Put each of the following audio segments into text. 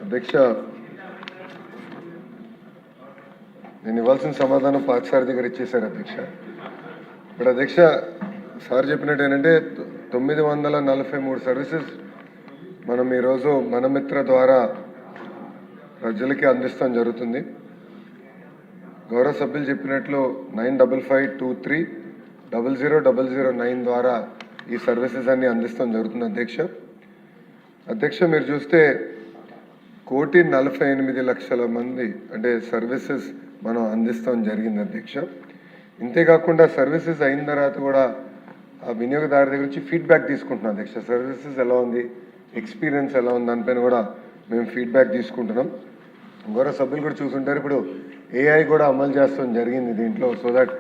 అధ్యక్ష, నేను ఇవ్వాల్సిన సమాధానం పార్క్ దగ్గర ఇచ్చేశారు అధ్యక్ష. ఇప్పుడు అధ్యక్ష సార్ చెప్పినట్టు ఏంటంటే 943 సర్వీసెస్ మనం ఈరోజు మనమిత్ర ద్వారా ప్రజలకి అందిస్తాం జరుగుతుంది. గౌరవ సభ్యులు చెప్పినట్లు 9552300009 ద్వారా ఈ సర్వీసెస్ అన్ని అందిస్తాం జరుగుతుంది అధ్యక్ష. అధ్యక్ష మీరు చూస్తే 1,48,00,000 మంది అంటే సర్వీసెస్ మనం అందిస్తాం జరిగింది అధ్యక్ష. ఇంతేకాకుండా సర్వీసెస్ అయిన తర్వాత కూడా ఆ వినియోగదారు దగ్గర నుంచి ఫీడ్బ్యాక్ తీసుకుంటున్నాం అధ్యక్ష. సర్వీసెస్ ఎలా ఉంది, ఎక్స్పీరియన్స్ ఎలా ఉంది దానిపైన కూడా మేము ఫీడ్బ్యాక్ తీసుకుంటున్నాం. గౌరవ సభ్యులు కూడా చూసుంటారు, ఇప్పుడు ఏఐ కూడా అమలు చేస్తాం జరిగింది దీంట్లో. సో దట్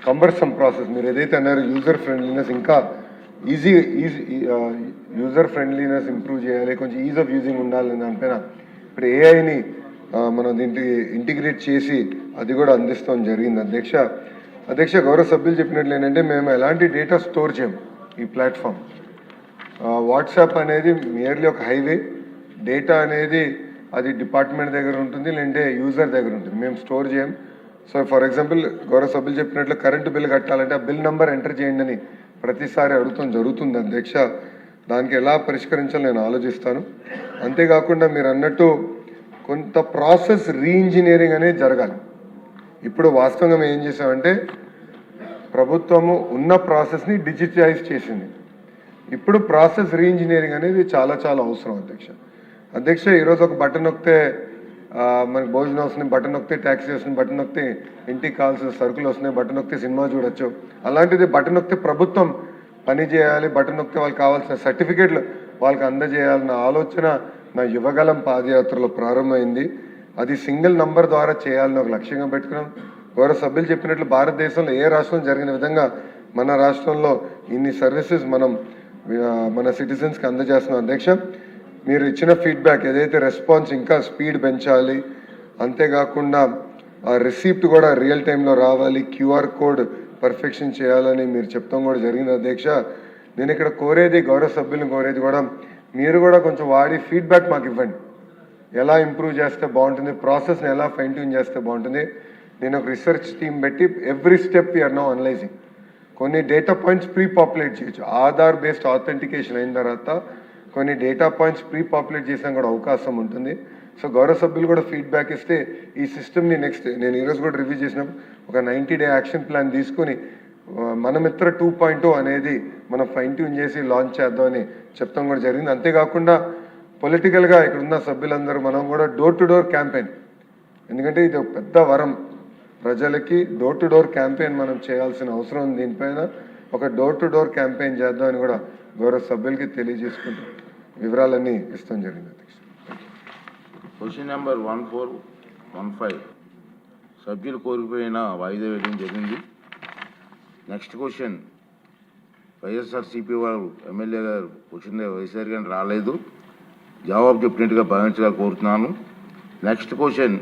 కంబర్సమ్ ప్రాసెస్ మీరు ఏదైతే అన్నారు యూజర్ ఫ్రెండ్లీనెస్ ఇంకా ఈజీ యూజర్ ఫ్రెండ్లీనెస్ ఇంప్రూవ్ చేయాలి, కొంచెం ఈజ్ ఆఫ్ యూజింగ్ ఉండాలి దానిపైన ఇప్పుడు ఏఐని మనం దీంట్లో ఇంటిగ్రేట్ చేసి అది కూడా అందిస్తాం జరిగింది అధ్యక్ష. అధ్యక్ష గౌరవ సభ్యులు చెప్పినట్లు ఏంటంటే మేము ఎలాంటి డేటా స్టోర్ చేయం. ఈ ప్లాట్ఫామ్ వాట్సాప్ అనేది మియర్లీ ఒక హైవే, డేటా అనేది అది డిపార్ట్మెంట్ దగ్గర ఉంటుంది లేదంటే యూజర్ దగ్గర ఉంటుంది, మేము స్టోర్ చేయం. సో ఫర్ ఎగ్జాంపుల్ గౌరవ సభ్యులు చెప్పినట్లు కరెంటు బిల్ కట్టాలంటే ఆ బిల్ నెంబర్ ఎంటర్ చేయండి అని ప్రతిసారి అడుగుతాం జరుగుతుంది అధ్యక్ష. దానికి ఎలా పరిష్కరించాలో నేను ఆలోచిస్తాను. అంతేకాకుండా మీరు అన్నట్టు కొంత ప్రాసెస్ రీఇంజనీరింగ్ అనేది జరగాలి. ఇప్పుడు వాస్తవంగా మేము ఏం చేసామంటే ప్రభుత్వము ఉన్న ప్రాసెస్ని డిజిటలైజ్ చేసింది. ఇప్పుడు ప్రాసెస్ రీఇంజనీరింగ్ అనేది చాలా చాలా అవసరం అధ్యక్ష. అధ్యక్ష ఈరోజు ఒక బటన్ నొక్కితే మనకి భోజనం వస్తున్నాయి, బటన్ నొక్కితే ట్యాక్సీ వస్తుంది, బటన్ నొక్కితే ఇంటికి కావాల్సిన సరుకులు వస్తున్నాయి, బటన్ నొక్కితే సినిమా చూడొచ్చు. అలాంటిది బటన్ నొక్కితే ప్రభుత్వం పని చేయాలి, బటన్ నొక్కితే వాళ్ళకి కావాల్సిన సర్టిఫికేట్లు వాళ్ళకి అందజేయాలన్న ఆలోచన నా యువగలం పాదయాత్రలో ప్రారంభమైంది. అది సింగిల్ నంబర్ ద్వారా చేయాలని ఒక లక్ష్యంగా పెట్టుకున్నాం. గౌరవ సభ్యులు చెప్పినట్లు భారతదేశంలో ఏ రాష్ట్రం జరిగిన విధంగా మన రాష్ట్రంలో ఇన్ని సర్వీసెస్ మనం మన సిటిజన్స్కి అందజేస్తున్నాం అధ్యక్ష. మీరు ఇచ్చిన ఫీడ్బ్యాక్ ఏదైతే రెస్పాన్స్ ఇంకా స్పీడ్ పెంచాలి, అంతేకాకుండా ఆ రిసీప్ట్ కూడా రియల్ టైంలో రావాలి, క్యూఆర్ కోడ్ పర్ఫెక్షన్ చేయాలని మీరు చెప్తాం కూడా జరిగింది అధ్యక్ష. నేను ఇక్కడ కోరేది గౌరవ సభ్యులను కోరేది కూడా మీరు కూడా కొంచెం వాడి ఫీడ్బ్యాక్ మాకు ఇవ్వండి. ఎలా ఇంప్రూవ్ చేస్తే బాగుంటుంది, ప్రాసెస్ని ఎలా ఫైన్ ట్యూన్ చేస్తే బాగుంటుంది. నేను ఒక రీసెర్చ్ టీమ్ పెట్టి every step you are now analyzing. కొన్ని డేటా పాయింట్స్ ప్రీ పాపులేట్ చేయొచ్చు, ఆధార్ బేస్డ్ ఆథెంటికేషన్ అయిన తర్వాత కొన్ని డేటా పాయింట్స్ ప్రీ పాపులేట్ చేసాం కూడా అవకాశం ఉంటుంది. సో గౌరవ సభ్యులు కూడా ఫీడ్బ్యాక్ ఇస్తే ఈ సిస్టమ్ని నెక్స్ట్ నేను ఈరోజు కూడా రివ్యూ చేసినప్పుడు ఒక 90-day యాక్షన్ ప్లాన్ తీసుకుని మనమిత్ర 2.0 అనేది మనం ఫైన్ ట్యూన్ చేసి లాంచ్ చేద్దామని చెప్తాం కూడా జరిగింది. అంతేకాకుండా పొలిటికల్గా ఇక్కడ ఉన్న సభ్యులందరూ మనం కూడా డోర్ టు డోర్ క్యాంపెయిన్, ఎందుకంటే ఇది ఒక పెద్ద వరం ప్రజలకి, డోర్ టు డోర్ క్యాంపెయిన్ మనం చేయాల్సిన అవసరం ఉంది. దీనిపైన ఒక డోర్ టు డోర్ క్యాంపెయిన్ చేద్దామని కూడా గౌరవ సభ్యులకి తెలియజేసుకుంటూ వివరాలన్నీ ఇస్తాం జరిగింది అధ్యక్ష. క్వశ్చన్ నెంబర్ 1415 సభ్యులు కోరిపోయిన వాయిదా వేయడం జరిగింది. నెక్స్ట్ క్వశ్చన్ వైఎస్ఆర్సీపీ వారు ఎమ్మెల్యే గారు క్వశ్చన్ వైఎస్ఆర్ గారు రాలేదు, జవాబు చెప్పినట్టుగా భావించగా కోరుతున్నాను. Next question